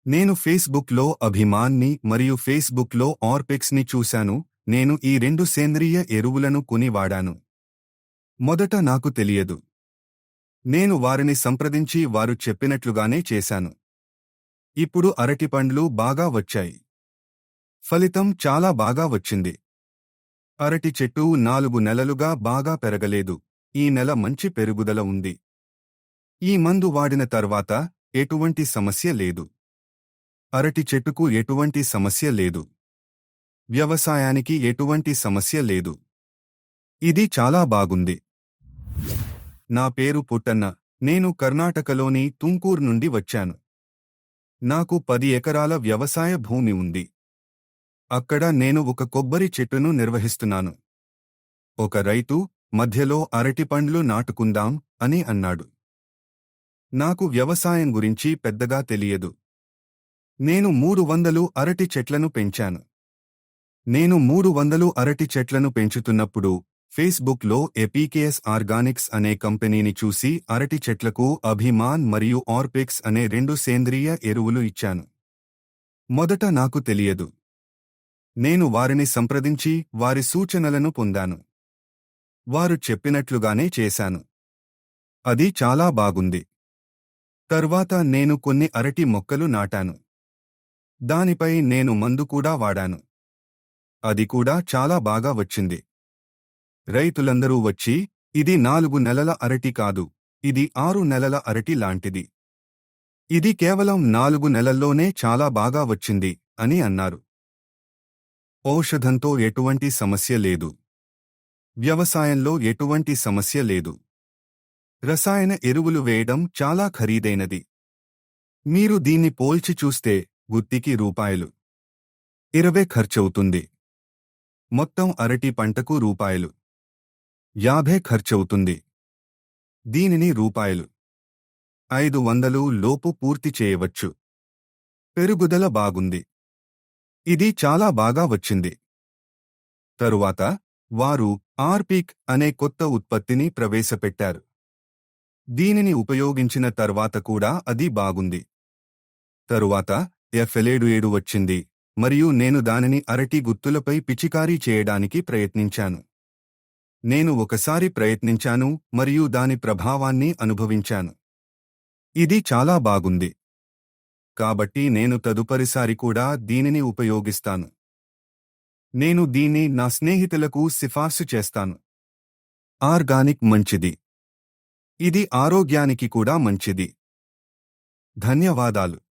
నేను ఫేస్బుక్లో అభిమాన్ని మరియు ఫేస్బుక్లో ఆర్పిక్స్ని చూశాను. నేను ఈ రెండు సేంద్రియ ఎరువులను కొని వాడాను. మొదట నాకు తెలియదు. నేను వారిని సంప్రదించి వారు చెప్పినట్లుగానే చేశాను. ఇప్పుడు అరటిపండ్లు బాగా వచ్చాయి. ఫలితం చాలా బాగా వచ్చింది. అరటి చెట్టు 4 నెలలుగా బాగా పెరగలేదు. ఈ నెల మంచి పెరుగుదల ఉంది. ఈ మందు వాడిన తర్వాత ఎటువంటి సమస్య లేదు. అరటి చెట్టుకు ఎటువంటి సమస్య లేదు. వ్యవసాయానికి ఎటువంటి సమస్య లేదు. ఇది చాలా బాగుంది. నా పేరు పుట్టన్న. నేను కర్ణాటకలోని తుంకూర్ నుండి వచ్చాను. నాకు 10 ఎకరాల వ్యవసాయ భూమి ఉంది. అక్కడ నేను ఒక కొబ్బరి చెట్టును నిర్వహిస్తున్నాను. ఒక రైతు మధ్యలో అరటిపండ్లు నాటుకుందాం అని అన్నాడు. నాకు వ్యవసాయం గురించి పెద్దగా తెలియదు. నేను 300 అరటి చెట్లను పెంచాను. నేను 300 అరటి చెట్లను పెంచుతున్నప్పుడు ఫేస్బుక్లో ఎపీకేఎస్ ఆర్గానిక్స్ అనే కంపెనీని చూసి అరటి చెట్లకు అభిమాన్ మరియు ఆర్పిక్స్ అనే 2 సేంద్రియ ఎరువులు ఇచ్చాను. మొదట నాకు తెలియదు. నేను వారిని సంప్రదించి వారి సూచనలను పొందాను. వారు చెప్పినట్లుగానే చేశాను. అది చాలా బాగుంది. తర్వాత నేను కొన్ని అరటి మొక్కలు నాటాను. దానిపై నేను మందు కూడా వాడాను. అది కూడా చాలా బాగా వచ్చింది. రైతులందరూ వచ్చి, ఇది 4 నెలల అరటి కాదు, ఇది 6 నెలల అరటి లాంటిది. ఇది కేవలం 4 నెలల్లోనే చాలా బాగా వచ్చింది అని అన్నారు. ఔషధంతో ఎటువంటి సమస్య లేదు. వ్యవసాయంలో ఎటువంటి సమస్య లేదు. రసాయన ఎరువులు వేయడం చాలా ఖరీదైనది. మీరు దీన్ని పోల్చి చూస్తే గుత్తికి రూ. 20 ఖర్చవుతుంది. మొత్తం అరటి పంటకు రూ. 50 ఖర్చవుతుంది. దీనిని రూ. 500 లోపు పూర్తి చేయవచ్చు. పెరుగుదల బాగుంది. ఇది చాలా బాగా వచ్చింది. తరువాత వారు ఆర్పిక్ అనే కొత్త ఉత్పత్తిని ప్రవేశపెట్టారు. దీనిని ఉపయోగించిన తర్వాత కూడా అది బాగుంది. తరువాత F7 వచ్చింది మరియు నేను దానిని అరటి గుత్తులపై పిచికారీ చేయడానికి ప్రయత్నించాను. నేను ఒకసారి ప్రయత్నించాను మరియు దాని ప్రభావాన్ని అనుభవించాను. ఇది చాలా బాగుంది. కాబట్టి నేను తదుపరిసారి కూడా దీనిని ఉపయోగిస్తాను. నేను దీన్ని నా స్నేహితులకు సిఫార్సు చేస్తాను. ఆర్గానిక్ మంచిది. ఇది ఆరోగ్యానికి కూడా మంచిది. ధన్యవాదాలు.